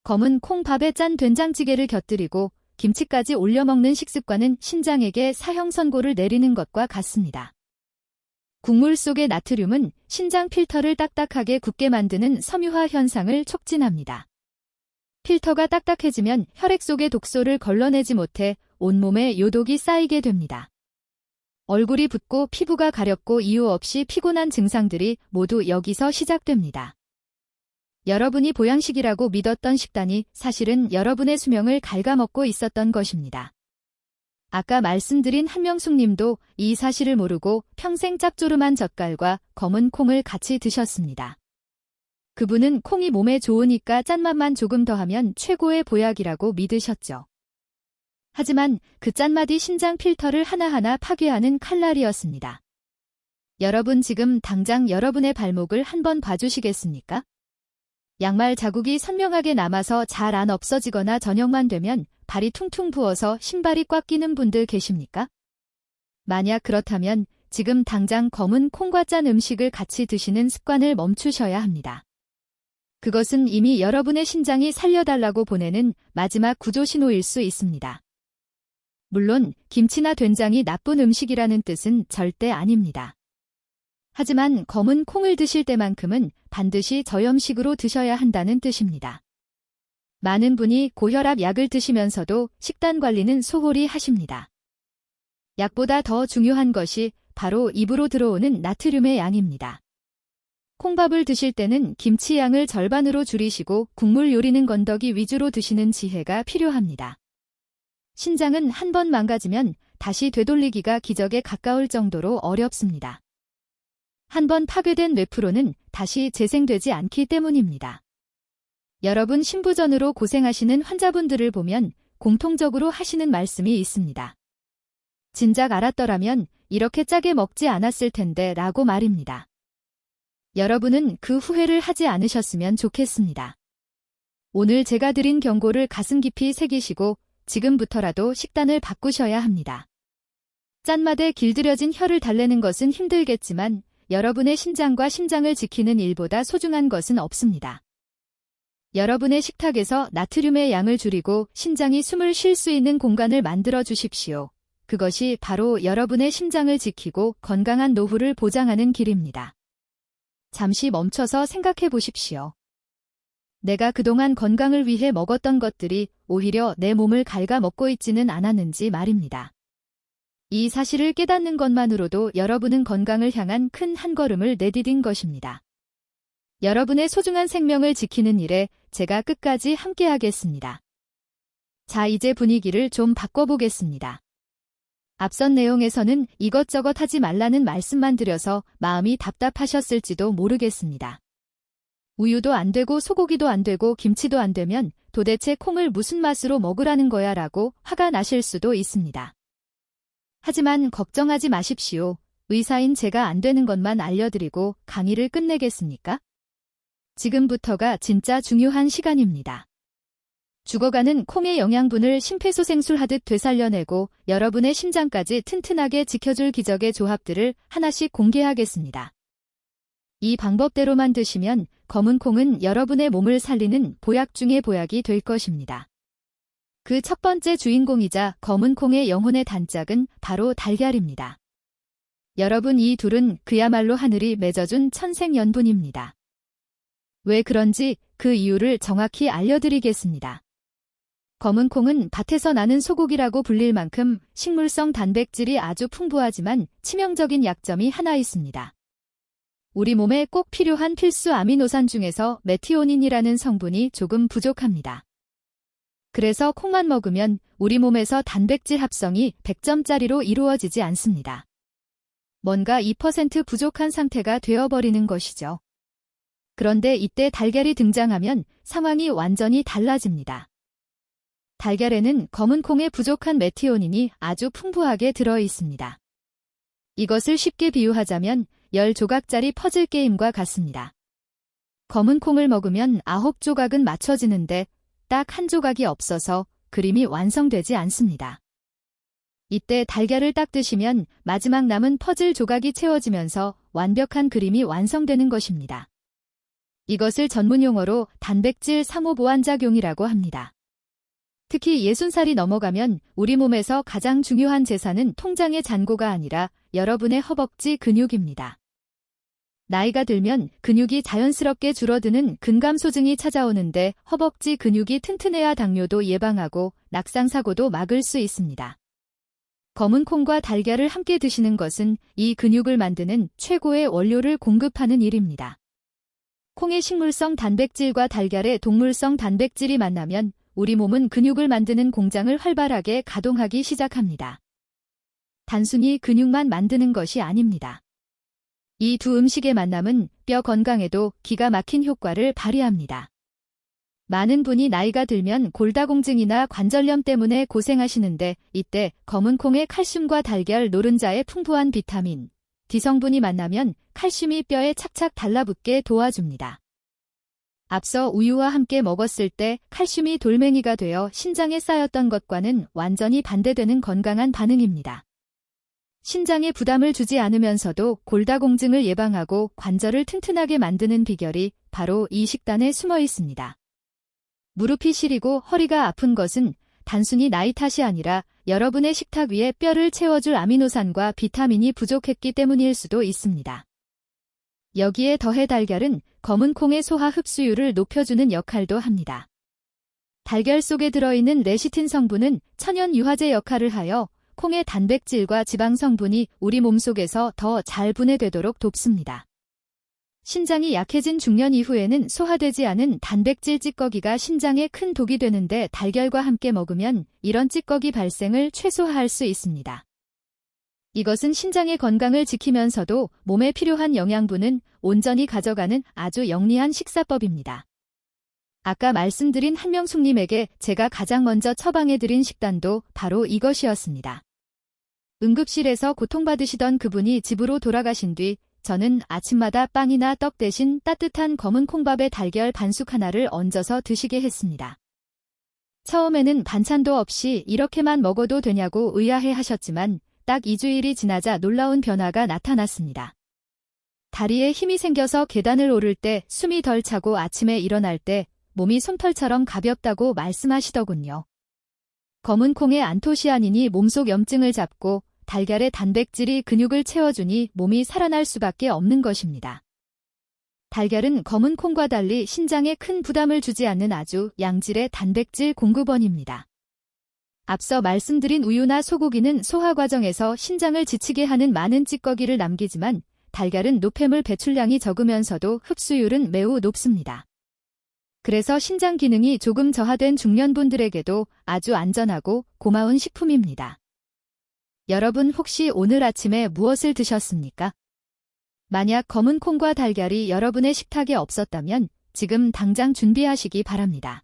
검은 콩밥에 짠 된장찌개를 곁들이고 김치까지 올려 먹는 식습관은 신장에게 사형 선고를 내리는 것과 같습니다. 국물 속의 나트륨은 신장 필터를 딱딱하게 굳게 만드는 섬유화 현상을 촉진합니다. 필터가 딱딱해지면 혈액 속의 독소를 걸러내지 못해 온몸에 요독이 쌓이게 됩니다. 얼굴이 붓고 피부가 가렵고 이유 없이 피곤한 증상들이 모두 여기서 시작됩니다. 여러분이 보양식이라고 믿었던 식단이 사실은 여러분의 수명을 갉아먹고 있었던 것입니다. 아까 말씀드린 한명숙 님도 이 사실을 모르고 평생 짭조름한 젓갈과 검은 콩을 같이 드셨습니다. 그분은 콩이 몸에 좋으니까 짠맛만 조금 더하면 최고의 보약이라고 믿으셨죠. 하지만 그 짠맛이 신장 필터를 하나하나 파괴하는 칼날이었습니다. 여러분 지금 당장 여러분의 발목을 한번 봐주시겠습니까? 양말 자국이 선명하게 남아서 잘 안 없어지거나 저녁만 되면 발이 퉁퉁 부어서 신발이 꽉 끼는 분들 계십니까? 만약 그렇다면 지금 당장 검은 콩과 짠 음식을 같이 드시는 습관을 멈추셔야 합니다. 그것은 이미 여러분의 신장이 살려달라고 보내는 마지막 구조 신호일 수 있습니다. 물론 김치나 된장이 나쁜 음식이라는 뜻은 절대 아닙니다. 하지만 검은 콩을 드실 때만큼은 반드시 저염식으로 드셔야 한다는 뜻입니다. 많은 분이 고혈압 약을 드시면서도 식단 관리는 소홀히 하십니다. 약보다 더 중요한 것이 바로 입으로 들어오는 나트륨의 양입니다. 콩밥을 드실 때는 김치 양을 절반으로 줄이시고 국물 요리는 건더기 위주로 드시는 지혜가 필요합니다. 신장은 한 번 망가지면 다시 되돌리기가 기적에 가까울 정도로 어렵습니다. 한 번 파괴된 뇌프로는 다시 재생되지 않기 때문입니다. 여러분 신부전으로 고생하시는 환자분들을 보면 공통적으로 하시는 말씀이 있습니다. 진작 알았더라면 이렇게 짜게 먹지 않았을 텐데 라고 말입니다. 여러분은 그 후회를 하지 않으셨으면 좋겠습니다. 오늘 제가 드린 경고를 가슴 깊이 새기시고 지금부터라도 식단을 바꾸셔야 합니다. 짠맛에 길들여진 혀를 달래는 것은 힘들겠지만 여러분의 신장과 심장을 지키는 일보다 소중한 것은 없습니다. 여러분의 식탁에서 나트륨의 양을 줄이고 신장이 숨을 쉴 수 있는 공간을 만들어 주십시오. 그것이 바로 여러분의 심장을 지키고 건강한 노후를 보장하는 길입니다. 잠시 멈춰서 생각해 보십시오. 내가 그동안 건강을 위해 먹었던 것들이 오히려 내 몸을 갉아먹고 있지는 않았는지 말입니다. 이 사실을 깨닫는 것만으로도 여러분은 건강을 향한 큰 한 걸음을 내디딘 것입니다. 여러분의 소중한 생명을 지키는 일에 제가 끝까지 함께하겠습니다. 자, 이제 분위기를 좀 바꿔보겠습니다. 앞선 내용에서는 이것저것 하지 말라는 말씀만 드려서 마음이 답답하셨을지도 모르겠습니다. 우유도 안 되고 소고기도 안 되고 김치도 안 되면 도대체 콩을 무슨 맛으로 먹으라는 거야 라고 화가 나실 수도 있습니다. 하지만 걱정하지 마십시오. 의사인 제가 안 되는 것만 알려드리고 강의를 끝내겠습니까? 지금부터가 진짜 중요한 시간입니다. 죽어가는 콩의 영양분을 심폐소생술하듯 되살려내고 여러분의 심장까지 튼튼하게 지켜줄 기적의 조합들을 하나씩 공개하겠습니다. 이 방법대로만 드시면 검은 콩은 여러분의 몸을 살리는 보약 중의 보약이 될 것입니다. 그 첫 번째 주인공이자 검은 콩의 영혼의 단짝은 바로 달걀입니다. 여러분, 이 둘은 그야말로 하늘이 맺어준 천생연분입니다. 왜 그런지 그 이유를 정확히 알려드리겠습니다. 검은 콩은 밭에서 나는 소고기라고 불릴 만큼 식물성 단백질이 아주 풍부하지만 치명적인 약점이 하나 있습니다. 우리 몸에 꼭 필요한 필수 아미노산 중에서 메티오닌이라는 성분이 조금 부족합니다. 그래서 콩만 먹으면 우리 몸에서 단백질 합성이 100점짜리로 이루어지지 않습니다. 뭔가 2% 부족한 상태가 되어버리는 것이죠. 그런데 이때 달걀이 등장하면 상황이 완전히 달라집니다. 달걀에는 검은 콩에 부족한 메티오닌이 아주 풍부하게 들어 있습니다. 이것을 쉽게 비유하자면 10조각짜리 퍼즐 게임과 같습니다. 검은 콩을 먹으면 9조각은 맞춰지는데 딱 한 조각이 없어서 그림이 완성되지 않습니다. 이때 달걀을 딱 드시면 마지막 남은 퍼즐 조각이 채워지면서 완벽한 그림이 완성되는 것입니다. 이것을 전문용어로 단백질 상호보완작용이라고 합니다. 특히 60살이 넘어가면 우리 몸에서 가장 중요한 재산은 통장의 잔고가 아니라 여러분의 허벅지 근육입니다. 나이가 들면 근육이 자연스럽게 줄어드는 근감소증이 찾아오는데 허벅지 근육이 튼튼해야 당뇨도 예방하고 낙상사고도 막을 수 있습니다. 검은 콩과 달걀을 함께 드시는 것은 이 근육을 만드는 최고의 원료를 공급하는 일입니다. 콩의 식물성 단백질과 달걀의 동물성 단백질이 만나면 우리 몸은 근육을 만드는 공장을 활발하게 가동하기 시작합니다. 단순히 근육만 만드는 것이 아닙니다. 이 두 음식의 만남은 뼈 건강에도 기가 막힌 효과를 발휘합니다. 많은 분이 나이가 들면 골다공증이나 관절염 때문에 고생하시는데 이때 검은 콩의 칼슘과 달걀 노른자의 풍부한 비타민, D 성분이 만나면 칼슘이 뼈에 착착 달라붙게 도와줍니다. 앞서 우유와 함께 먹었을 때 칼슘이 돌멩이가 되어 신장에 쌓였던 것과는 완전히 반대되는 건강한 반응입니다. 신장에 부담을 주지 않으면서도 골다공증을 예방하고 관절을 튼튼하게 만드는 비결이 바로 이 식단에 숨어 있습니다. 무릎이 시리고 허리가 아픈 것은 단순히 나이 탓이 아니라 여러분의 식탁 위에 뼈를 채워줄 아미노산과 비타민이 부족했기 때문일 수도 있습니다. 여기에 더해 달걀은 검은 콩의 소화 흡수율을 높여주는 역할도 합니다. 달걀 속에 들어있는 레시틴 성분은 천연 유화제 역할을 하여 콩의 단백질과 지방 성분이 우리 몸속에서 더 잘 분해되도록 돕습니다. 신장이 약해진 중년 이후에는 소화되지 않은 단백질 찌꺼기가 신장에 큰 독이 되는데 달걀과 함께 먹으면 이런 찌꺼기 발생을 최소화할 수 있습니다. 이것은 신장의 건강을 지키면서도 몸에 필요한 영양분은 온전히 가져가는 아주 영리한 식사법입니다. 아까 말씀드린 한명숙님에게 제가 가장 먼저 처방해드린 식단도 바로 이것이었습니다. 응급실에서 고통받으시던 그분이 집으로 돌아가신 뒤 저는 아침마다 빵이나 떡 대신 따뜻한 검은 콩밥에 달걀 반숙 하나를 얹어서 드시게 했습니다. 처음에는 반찬도 없이 이렇게만 먹어도 되냐고 의아해 하셨지만 딱 2주일이 지나자 놀라운 변화가 나타났습니다. 다리에 힘이 생겨서 계단을 오를 때 숨이 덜 차고 아침에 일어날 때 몸이 솜털처럼 가볍다고 말씀하시더군요. 검은 콩의 안토시아닌이 몸속 염증을 잡고 달걀의 단백질이 근육을 채워주니 몸이 살아날 수밖에 없는 것입니다. 달걀은 검은 콩과 달리 신장에 큰 부담을 주지 않는 아주 양질의 단백질 공급원입니다. 앞서 말씀드린 우유나 소고기는 소화 과정에서 신장을 지치게 하는 많은 찌꺼기를 남기지만 달걀은 노폐물 배출량이 적으면서도 흡수율은 매우 높습니다. 그래서 신장 기능이 조금 저하된 중년분들에게도 아주 안전하고 고마운 식품입니다. 여러분 혹시 오늘 아침에 무엇을 드셨습니까? 만약 검은 콩과 달걀이 여러분의 식탁에 없었다면 지금 당장 준비하시기 바랍니다.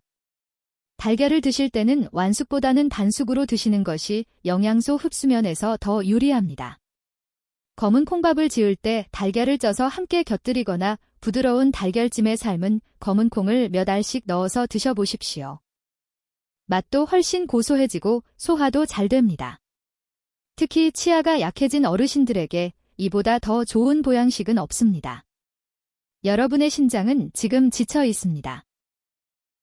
달걀을 드실 때는 완숙보다는 반숙으로 드시는 것이 영양소 흡수면에서 더 유리합니다. 검은 콩밥을 지을 때 달걀을 쪄서 함께 곁들이거나 부드러운 달걀찜에 삶은 검은 콩을 몇 알씩 넣어서 드셔보십시오. 맛도 훨씬 고소해지고 소화도 잘 됩니다. 특히 치아가 약해진 어르신들에게 이보다 더 좋은 보양식은 없습니다. 여러분의 신장은 지금 지쳐 있습니다.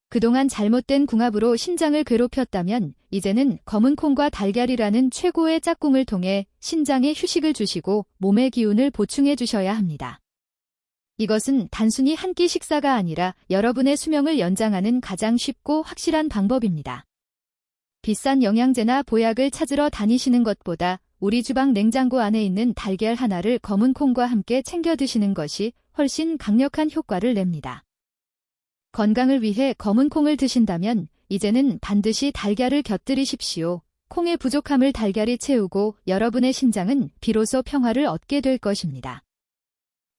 그동안 잘못된 궁합으로 신장을 괴롭혔다면 이제는 검은 콩과 달걀이라는 최고의 짝꿍을 통해 신장에 휴식을 주시고 몸의 기운을 보충해 주셔야 합니다. 이것은 단순히 한 끼 식사가 아니라 여러분의 수명을 연장하는 가장 쉽고 확실한 방법입니다. 비싼 영양제나 보약을 찾으러 다니시는 것보다 우리 주방 냉장고 안에 있는 달걀 하나를 검은 콩과 함께 챙겨 드시는 것이 훨씬 강력한 효과를 냅니다. 건강을 위해 검은 콩을 드신다면 이제는 반드시 달걀을 곁들이십시오. 콩의 부족함을 달걀이 채우고 여러분의 신장은 비로소 평화를 얻게 될 것입니다.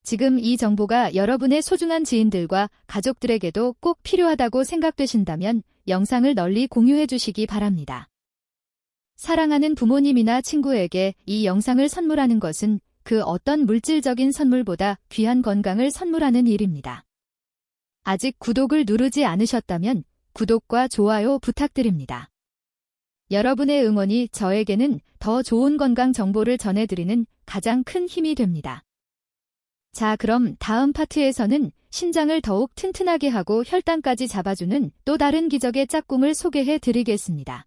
지금 이 정보가 여러분의 소중한 지인들과 가족들에게도 꼭 필요하다고 생각되신다면 영상을 널리 공유해 주시기 바랍니다. 사랑하는 부모님이나 친구에게 이 영상을 선물하는 것은 그 어떤 물질적인 선물보다 귀한 건강을 선물하는 일입니다. 아직 구독을 누르지 않으셨다면 구독과 좋아요 부탁드립니다. 여러분의 응원이 저에게는 더 좋은 건강 정보를 전해드리는 가장 큰 힘이 됩니다. 자, 그럼 다음 파트에서는 신장을 더욱 튼튼하게 하고 혈당까지 잡아주는 또 다른 기적의 짝꿍을 소개해 드리겠습니다.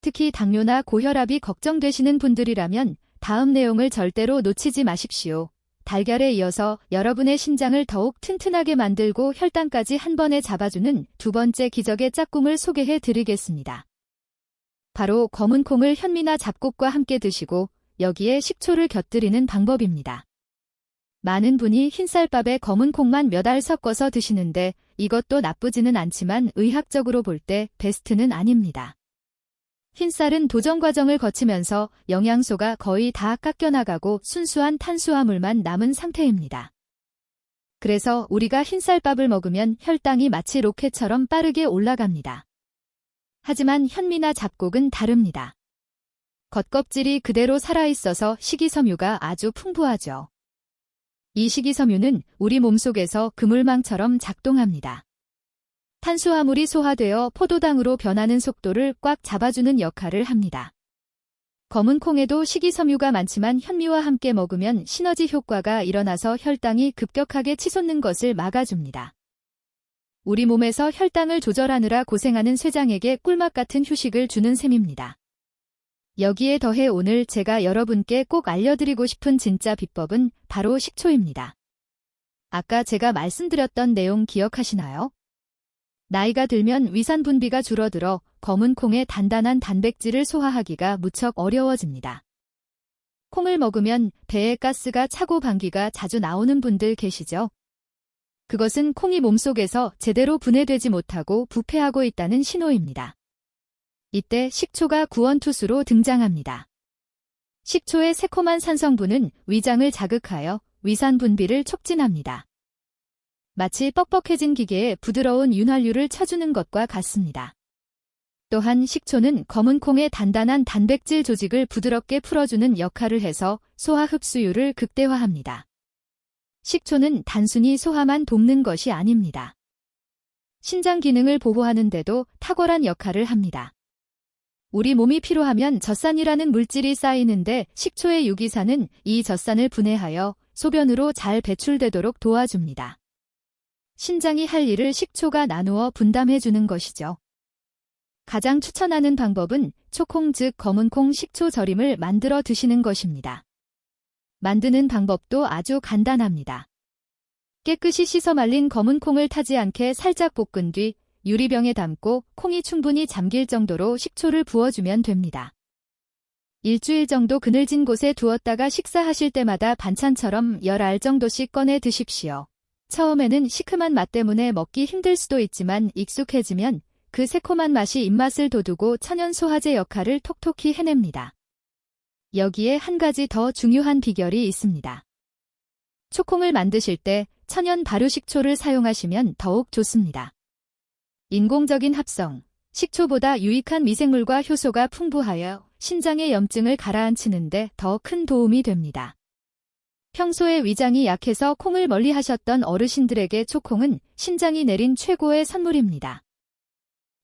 특히 당뇨나 고혈압이 걱정되시는 분들이라면 다음 내용을 절대로 놓치지 마십시오. 달걀에 이어서 여러분의 신장을 더욱 튼튼하게 만들고 혈당까지 한 번에 잡아주는 두 번째 기적의 짝꿍을 소개해 드리겠습니다. 바로 검은 콩을 현미나 잡곡과 함께 드시고 여기에 식초를 곁들이는 방법입니다. 많은 분이 흰쌀밥에 검은 콩만 몇 알 섞어서 드시는데 이것도 나쁘지는 않지만 의학적으로 볼 때 베스트는 아닙니다. 흰쌀은 도정 과정을 거치면서 영양소가 거의 다 깎여나가고 순수한 탄수화물만 남은 상태입니다. 그래서 우리가 흰쌀밥을 먹으면 혈당이 마치 로켓처럼 빠르게 올라갑니다. 하지만 현미나 잡곡은 다릅니다. 겉껍질이 그대로 살아있어서 식이섬유가 아주 풍부하죠. 이 식이섬유는 우리 몸속에서 그물망처럼 작동합니다. 탄수화물이 소화되어 포도당으로 변하는 속도를 꽉 잡아주는 역할을 합니다. 검은 콩에도 식이섬유가 많지만 현미와 함께 먹으면 시너지 효과가 일어나서 혈당이 급격하게 치솟는 것을 막아줍니다. 우리 몸에서 혈당을 조절하느라 고생하는 쇠장에게 꿀맛 같은 휴식을 주는 셈입니다. 여기에 더해 오늘 제가 여러분께 꼭 알려드리고 싶은 진짜 비법은 바로 식초입니다. 아까 제가 말씀드렸던 내용 기억하시나요? 나이가 들면 위산 분비가 줄어들어 검은 콩의 단단한 단백질을 소화하기가 무척 어려워집니다. 콩을 먹으면 배에 가스가 차고 방귀가 자주 나오는 분들 계시죠? 그것은 콩이 몸속에서 제대로 분해되지 못하고 부패하고 있다는 신호입니다. 이때 식초가 구원투수로 등장합니다. 식초의 새콤한 산성분은 위장을 자극하여 위산 분비를 촉진합니다. 마치 뻑뻑해진 기계에 부드러운 윤활유를 쳐주는 것과 같습니다. 또한 식초는 검은 콩의 단단한 단백질 조직을 부드럽게 풀어주는 역할을 해서 소화 흡수율을 극대화합니다. 식초는 단순히 소화만 돕는 것이 아닙니다. 신장 기능을 보호하는 데도 탁월한 역할을 합니다. 우리 몸이 피로하면 젖산이라는 물질이 쌓이는데 식초의 유기산은 이 젖산을 분해하여 소변으로 잘 배출되도록 도와줍니다. 신장이 할 일을 식초가 나누어 분담해주는 것이죠. 가장 추천하는 방법은 초콩 즉 검은콩 식초 절임을 만들어 드시는 것입니다. 만드는 방법도 아주 간단합니다. 깨끗이 씻어 말린 검은콩을 타지 않게 살짝 볶은 뒤 유리병에 담고 콩이 충분히 잠길 정도로 식초를 부어주면 됩니다. 일주일 정도 그늘진 곳에 두었다가 식사하실 때마다 반찬처럼 10알 정도씩 꺼내 드십시오. 처음에는 시큼한 맛 때문에 먹기 힘들 수도 있지만 익숙해지면 그 새콤한 맛이 입맛을 돋우고 천연 소화제 역할을 톡톡히 해냅니다. 여기에 한 가지 더 중요한 비결이 있습니다. 초콩을 만드실 때 천연 발효식초를 사용하시면 더욱 좋습니다. 인공적인 합성, 식초보다 유익한 미생물과 효소가 풍부하여 신장의 염증을 가라앉히는데 더 큰 도움이 됩니다. 평소에 위장이 약해서 콩을 멀리 하셨던 어르신들에게 초콩은 신장이 내린 최고의 선물입니다.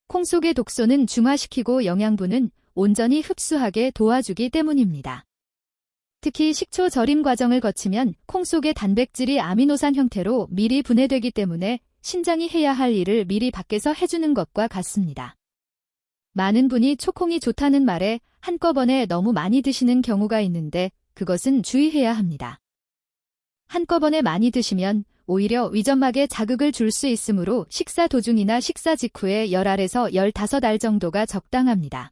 콩 속의 독소는 중화시키고 영양분은 온전히 흡수하게 도와주기 때문입니다. 특히 식초 절임 과정을 거치면 콩 속의 단백질이 아미노산 형태로 미리 분해되기 때문에 신장이 해야 할 일을 미리 밖에서 해주는 것과 같습니다. 많은 분이 초콩이 좋다는 말에 한꺼번에 너무 많이 드시는 경우가 있는데 그것은 주의해야 합니다. 한꺼번에 많이 드시면 오히려 위점막에 자극을 줄 수 있으므로 식사 도중이나 식사 직후에 10알에서 15알 정도가 적당합니다.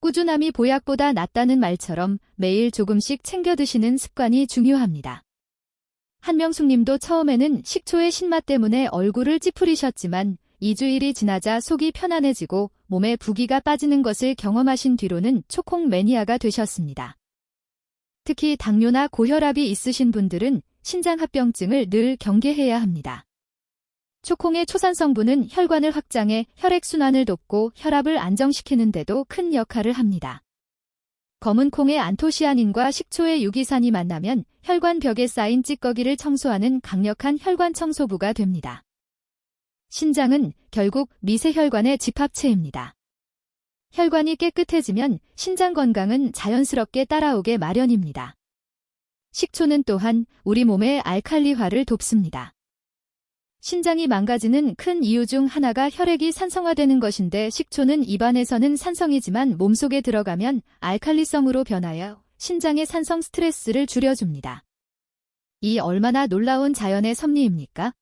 꾸준함이 보약보다 낫다는 말처럼 매일 조금씩 챙겨 드시는 습관이 중요합니다. 한명숙님도 처음에는 식초의 신맛 때문에 얼굴을 찌푸리셨지만 2주일이 지나자 속이 편안해지고 몸에 부기가 빠지는 것을 경험하신 뒤로는 초콩 매니아가 되셨습니다. 특히 당뇨나 고혈압이 있으신 분들은 신장합병증을 늘 경계해야 합니다. 초콩의 초산 성분은 혈관을 확장해 혈액순환을 돕고 혈압을 안정시키는 데도 큰 역할을 합니다. 검은 콩의 안토시아닌과 식초의 유기산이 만나면 혈관 벽에 쌓인 찌꺼기를 청소하는 강력한 혈관 청소부가 됩니다. 신장은 결국 미세혈관의 집합체입니다. 혈관이 깨끗해지면 신장 건강은 자연스럽게 따라오게 마련입니다. 식초는 또한 우리 몸의 알칼리화를 돕습니다. 신장이 망가지는 큰 이유 중 하나가 혈액이 산성화되는 것인데 식초는 입안에서는 산성이지만 몸속에 들어가면 알칼리성으로 변하여 신장의 산성 스트레스를 줄여줍니다. 이 얼마나 놀라운 자연의 섭리입니까?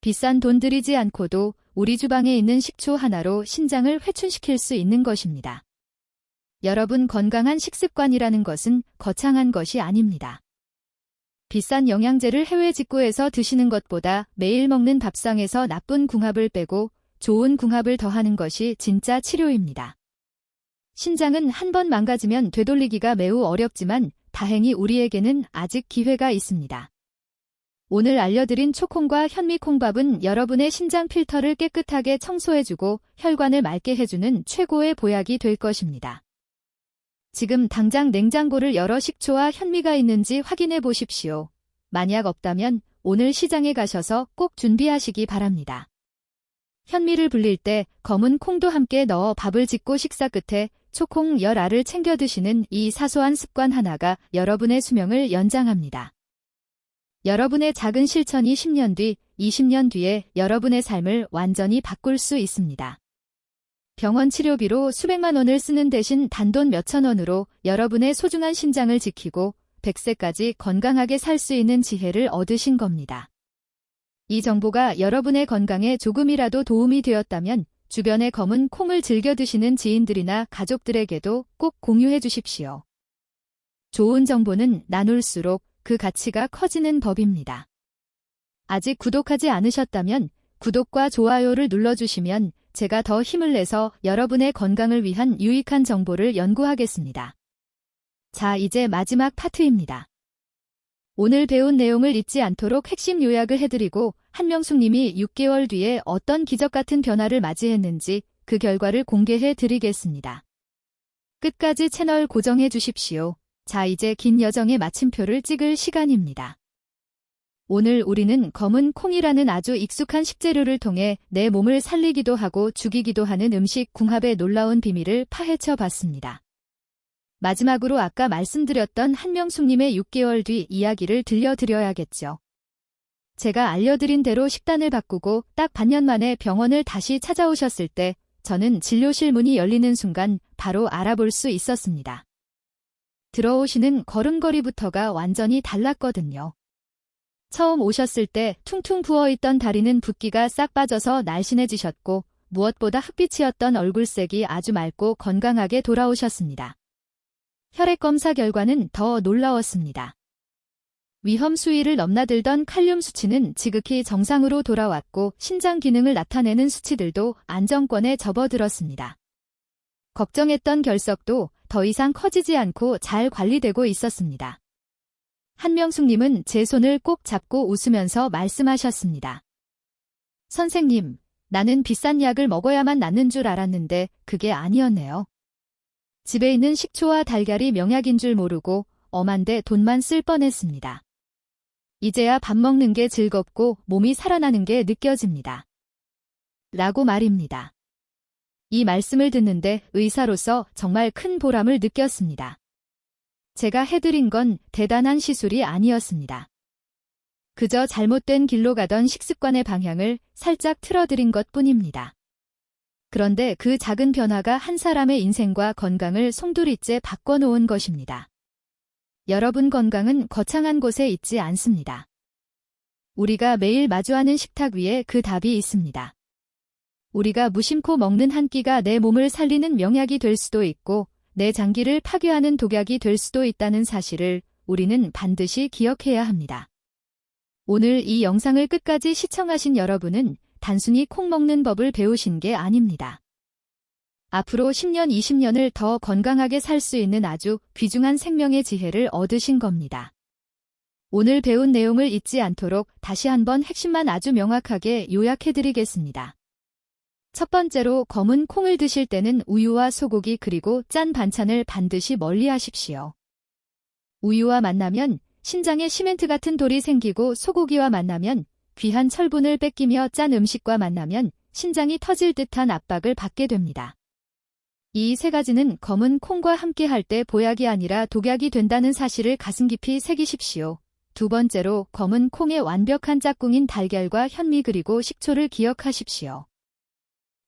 비싼 돈 들이지 않고도 우리 주방에 있는 식초 하나로 신장을 회춘시킬 수 있는 것입니다. 여러분, 건강한 식습관이라는 것은 거창한 것이 아닙니다. 비싼 영양제를 해외 직구해서 드시는 것보다 매일 먹는 밥상에서 나쁜 궁합을 빼고 좋은 궁합을 더하는 것이 진짜 치료입니다. 신장은 한 번 망가지면 되돌리기가 매우 어렵지만 다행히 우리에게는 아직 기회가 있습니다. 오늘 알려드린 초콩과 현미콩밥은 여러분의 신장 필터를 깨끗하게 청소해주고 혈관을 맑게 해주는 최고의 보약이 될 것입니다. 지금 당장 냉장고를 열어 식초와 현미가 있는지 확인해 보십시오. 만약 없다면 오늘 시장에 가셔서 꼭 준비하시기 바랍니다. 현미를 불릴 때 검은 콩도 함께 넣어 밥을 짓고 식사 끝에 초콩, 열알을 챙겨 드시는 이 사소한 습관 하나가 여러분의 수명을 연장합니다. 여러분의 작은 실천이 10년 뒤, 20년 뒤에 여러분의 삶을 완전히 바꿀 수 있습니다. 병원 치료비로 수백만 원을 쓰는 대신 단돈 몇천 원으로 여러분의 소중한 신장을 지키고 100세까지 건강하게 살 수 있는 지혜를 얻으신 겁니다. 이 정보가 여러분의 건강에 조금이라도 도움이 되었다면 주변의 검은 콩을 즐겨 드시는 지인들이나 가족들에게도 꼭 공유해 주십시오. 좋은 정보는 나눌수록 그 가치가 커지는 법입니다. 아직 구독하지 않으셨다면 구독과 좋아요를 눌러주시면 제가 더 힘을 내서 여러분의 건강을 위한 유익한 정보를 연구하겠습니다. 자, 이제 마지막 파트입니다. 오늘 배운 내용을 잊지 않도록 핵심 요약을 해드리고 한명숙님이 6개월 뒤에 어떤 기적 같은 변화를 맞이했는지 그 결과를 공개해 드리겠습니다. 끝까지 채널 고정해 주십시오. 자, 이제 긴 여정의 마침표를 찍을 시간입니다. 오늘 우리는 검은 콩이라는 아주 익숙한 식재료를 통해 내 몸을 살리기도 하고 죽이기도 하는 음식 궁합의 놀라운 비밀을 파헤쳐 봤습니다. 마지막으로 아까 말씀드렸던 한명숙님의 6개월 뒤 이야기를 들려드려야겠죠. 제가 알려드린 대로 식단을 바꾸고 딱 반년 만에 병원을 다시 찾아오셨을 때 저는 진료실 문이 열리는 순간 바로 알아볼 수 있었습니다. 들어오시는 걸음걸이부터가 완전히 달랐거든요. 처음 오셨을 때 퉁퉁 부어있던 다리는 붓기가 싹 빠져서 날씬해지셨고 무엇보다 흑빛이었던 얼굴색이 아주 맑고 건강하게 돌아오셨습니다. 혈액 검사 결과는 더 놀라웠습니다. 위험 수위를 넘나들던 칼륨 수치는 지극히 정상으로 돌아왔고 신장 기능을 나타내는 수치들도 안정권에 접어들었습니다. 걱정했던 결석도 더 이상 커지지 않고 잘 관리되고 있었습니다. 한명숙님은 제 손을 꼭 잡고 웃으면서 말씀하셨습니다. 선생님, 나는 비싼 약을 먹어야만 낫는 줄 알았는데 그게 아니었네요. 집에 있는 식초와 달걀이 명약인 줄 모르고 엄한데 돈만 쓸 뻔했습니다. 이제야 밥 먹는 게 즐겁고 몸이 살아나는 게 느껴집니다. 라고 말입니다. 이 말씀을 듣는데 의사로서 정말 큰 보람을 느꼈습니다. 제가 해드린 건 대단한 시술이 아니었습니다. 그저 잘못된 길로 가던 식습관의 방향을 살짝 틀어드린 것뿐입니다. 그런데 그 작은 변화가 한 사람의 인생과 건강을 송두리째 바꿔놓은 것입니다. 여러분 건강은 거창한 곳에 있지 않습니다. 우리가 매일 마주하는 식탁 위에 그 답이 있습니다. 우리가 무심코 먹는 한 끼가 내 몸을 살리는 명약이 될 수도 있고 내 장기를 파괴하는 독약이 될 수도 있다는 사실을 우리는 반드시 기억해야 합니다. 오늘 이 영상을 끝까지 시청하신 여러분은 단순히 콩 먹는 법을 배우신 게 아닙니다. 앞으로 10년, 20년을 더 건강하게 살 수 있는 아주 귀중한 생명의 지혜를 얻으신 겁니다. 오늘 배운 내용을 잊지 않도록 다시 한번 핵심만 아주 명확하게 요약해드리겠습니다. 첫 번째로 검은 콩을 드실 때는 우유와 소고기 그리고 짠 반찬을 반드시 멀리하십시오. 우유와 만나면 신장에 시멘트 같은 돌이 생기고 소고기와 만나면 귀한 철분을 뺏기며 짠 음식과 만나면 신장이 터질 듯한 압박을 받게 됩니다. 이 세 가지는 검은 콩과 함께 할 때 보약이 아니라 독약이 된다는 사실을 가슴 깊이 새기십시오. 두 번째로 검은 콩의 완벽한 짝꿍인 달걀과 현미 그리고 식초를 기억하십시오.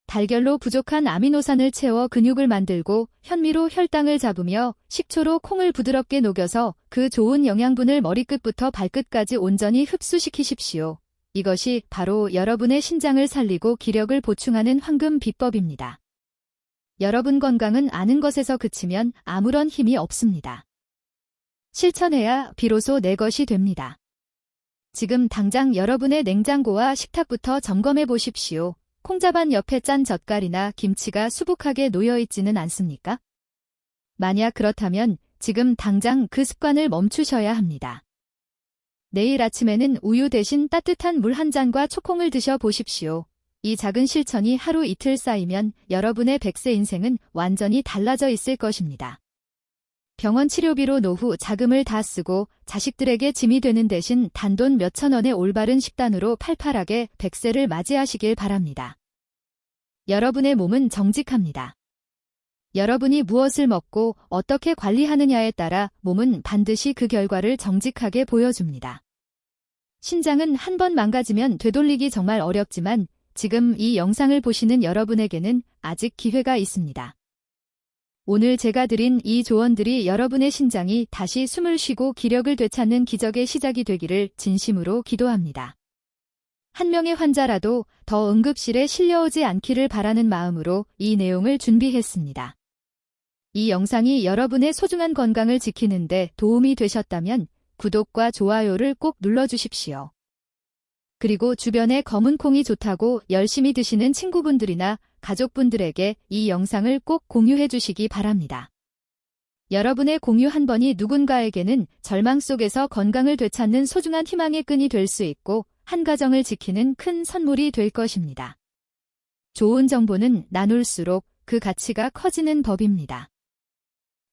달걀로 부족한 아미노산을 채워 근육을 만들고 현미로 혈당을 잡으며 식초로 콩을 부드럽게 녹여서 그 좋은 영양분을 머리끝부터 발끝까지 온전히 흡수시키십시오. 이것이 바로 여러분의 신장을 살리고 기력을 보충하는 황금 비법입니다. 여러분 건강은 아는 것에서 그치면 아무런 힘이 없습니다. 실천해야 비로소 내 것이 됩니다. 지금 당장 여러분의 냉장고와 식탁부터 점검해 보십시오. 콩자반 옆에 짠 젓갈이나 김치가 수북하게 놓여있지는 않습니까? 만약 그렇다면 지금 당장 그 습관을 멈추셔야 합니다. 내일 아침에는 우유 대신 따뜻한 물 한 잔과 초콩을 드셔 보십시오. 이 작은 실천이 하루 이틀 쌓이면 여러분의 100세 인생은 완전히 달라져 있을 것입니다. 병원 치료비로 노후 자금을 다 쓰고 자식들에게 짐이 되는 대신 단돈 몇천 원의 올바른 식단으로 팔팔하게 100세를 맞이하시길 바랍니다. 여러분의 몸은 정직합니다. 여러분이 무엇을 먹고 어떻게 관리하느냐에 따라 몸은 반드시 그 결과를 정직하게 보여줍니다. 신장은 한 번 망가지면 되돌리기 정말 어렵지만 지금 이 영상을 보시는 여러분에게는 아직 기회가 있습니다. 오늘 제가 드린 이 조언들이 여러분의 신장이 다시 숨을 쉬고 기력을 되찾는 기적의 시작이 되기를 진심으로 기도합니다. 한 명의 환자라도 더 응급실에 실려오지 않기를 바라는 마음으로 이 내용을 준비했습니다. 이 영상이 여러분의 소중한 건강을 지키는 데 도움이 되셨다면 구독과 좋아요를 꼭 눌러주십시오. 그리고 주변에 검은 콩이 좋다고 열심히 드시는 친구분들이나 가족분들에게 이 영상을 꼭 공유해 주시기 바랍니다. 여러분의 공유 한 번이 누군가에게는 절망 속에서 건강을 되찾는 소중한 희망의 끈이 될 수 있고 한 가정을 지키는 큰 선물이 될 것입니다. 좋은 정보는 나눌수록 그 가치가 커지는 법입니다.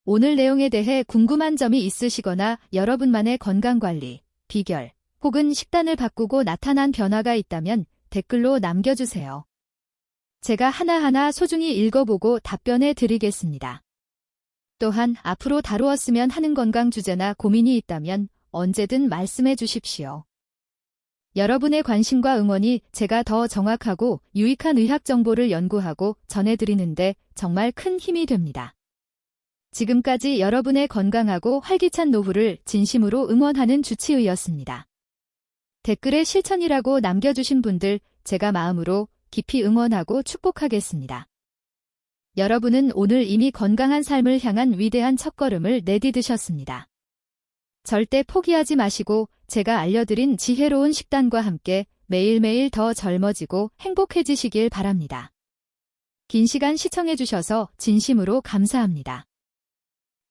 오늘 내용에 대해 궁금한 점이 있으시거나 여러분만의 건강관리, 비결, 혹은 식단을 바꾸고 나타난 변화가 있다면 댓글로 남겨주세요. 제가 하나하나 소중히 읽어보고 답변해 드리겠습니다. 또한 앞으로 다루었으면 하는 건강 주제나 고민이 있다면 언제든 말씀해 주십시오. 여러분의 관심과 응원이 제가 더 정확하고 유익한 의학 정보를 연구하고 전해드리는데 정말 큰 힘이 됩니다. 지금까지 여러분의 건강하고 활기찬 노후를 진심으로 응원하는 주치의였습니다. 댓글에 실천이라고 남겨주신 분들 제가 마음으로 깊이 응원하고 축복하겠습니다. 여러분은 오늘 이미 건강한 삶을 향한 위대한 첫걸음을 내디디셨습니다. 절대 포기하지 마시고 제가 알려드린 지혜로운 식단과 함께 매일매일 더 젊어지고 행복해지시길 바랍니다. 긴 시간 시청해주셔서 진심으로 감사합니다.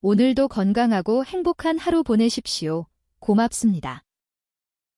오늘도 건강하고 행복한 하루 보내십시오. 고맙습니다.